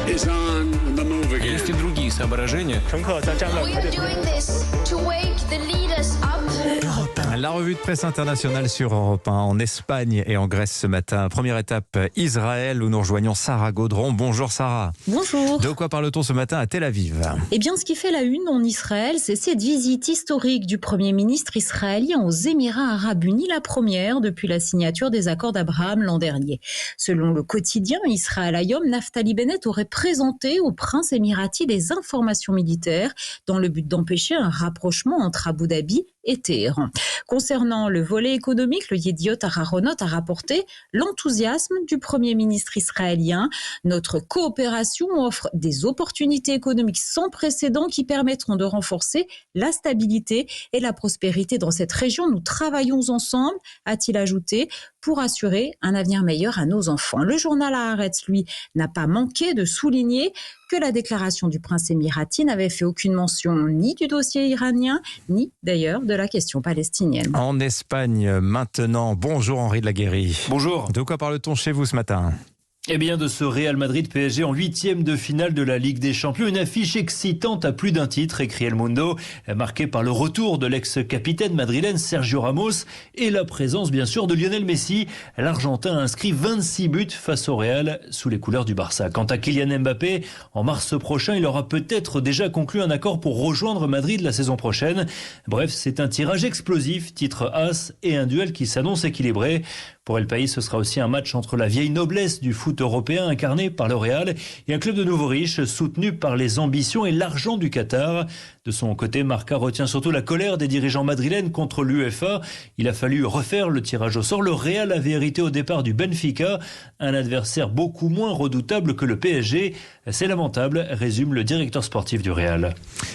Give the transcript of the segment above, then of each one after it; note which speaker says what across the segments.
Speaker 1: is on the move again.
Speaker 2: Есть и другие соображения.
Speaker 3: We are doing this to wake the leaders up.
Speaker 4: La revue de presse internationale sur Europe 1 en Espagne et en Grèce ce matin. Première étape, Israël, où nous rejoignons Sarah Gaudron. Bonjour Sarah.
Speaker 5: Bonjour.
Speaker 4: De quoi parle-t-on ce matin à Tel Aviv ?
Speaker 5: Eh bien, ce qui fait la une en Israël, c'est cette visite historique du Premier ministre israélien aux Émirats arabes unis, la première depuis la signature des accords d'Abraham l'an dernier. Selon le quotidien Israël Hayom, Naftali Bennett aurait présenté au prince émirati des informations militaires dans le but d'empêcher un rapprochement entre Abu Dhabi et Téhéran. Concernant le volet économique, le Yediot Aharonot a rapporté l'enthousiasme du Premier ministre israélien. Notre coopération offre des opportunités économiques sans précédent qui permettront de renforcer la stabilité et la prospérité dans cette région. Nous travaillons ensemble, a-t-il ajouté, pour assurer un avenir meilleur à nos enfants. Le journal Haaretz, lui, n'a pas manqué de souligner que la déclaration du prince émirati n'avait fait aucune mention ni du dossier iranien, ni d'ailleurs de la question palestinienne.
Speaker 4: En Espagne maintenant, bonjour Henri de la Guérie.
Speaker 2: Bonjour.
Speaker 4: De quoi parle-t-on chez vous ce matin ?
Speaker 6: Eh bien, de ce Real Madrid-PSG en 8e de finale de la Ligue des Champions. Une affiche excitante à plus d'un titre, écrit El Mundo, marquée par le retour de l'ex-capitaine madrilène Sergio Ramos et la présence, bien sûr, de Lionel Messi. L'Argentin a inscrit 26 buts face au Real sous les couleurs du Barça. Quant à Kylian Mbappé, en mars prochain, il aura peut-être déjà conclu un accord pour rejoindre Madrid la saison prochaine. Bref, c'est un tirage explosif, titre As, et un duel qui s'annonce équilibré. Pour El País, ce sera aussi un match entre la vieille noblesse du foot européen incarné par le Real et un club de nouveaux riches soutenu par les ambitions et l'argent du Qatar. De son côté, Marca retient surtout la colère des dirigeants madrilènes contre l'UEFA. Il a fallu refaire le tirage au sort. Le Real avait hérité au départ du Benfica, un adversaire beaucoup moins redoutable que le PSG. C'est lamentable, résume le directeur sportif du Real.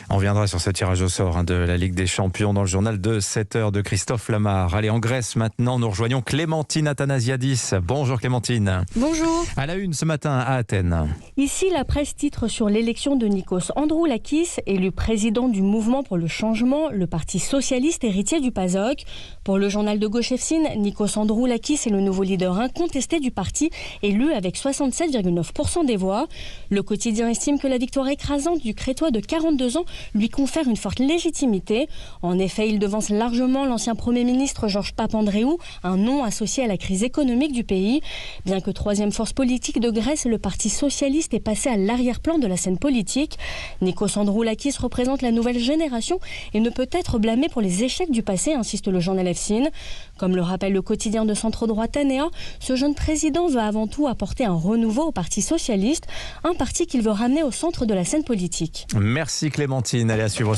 Speaker 4: On reviendra sur ce tirage au sort de la Ligue des Champions dans le journal de 7h de Christophe Lamar. Allez, en Grèce maintenant, nous rejoignons Clémentine Athanasiadis. Bonjour Clémentine.
Speaker 7: Bonjour.
Speaker 4: À la une ce matin à Athènes.
Speaker 7: Ici, la presse titre sur l'élection de Nikos Androulakis, élu président du mouvement pour le changement, le parti socialiste héritier du PASOK. Pour le journal de gauche EFSIN, Nikos Androulakis est le nouveau leader incontesté du parti, élu avec 67,9% des voix. Le quotidien estime que la victoire écrasante du Crétois de 42 ans lui confère une forte légitimité. En effet, il devance largement l'ancien Premier ministre Georges Papandréou, un nom associé à la crise économique du pays. Bien que troisième force politique de Grèce, le parti socialiste est passé à l'arrière-plan de la scène politique. Nikos Androulakis représente la nouvelle génération et ne peut être blâmé pour les échecs du passé, insiste le journal EFSIN. Comme le rappelle le quotidien de centre-droit Tanea, ce jeune président veut avant tout apporter un renouveau au parti socialiste, un parti qu'il veut ramener au centre de la scène politique.
Speaker 4: Merci Clémentine, allez à suivre.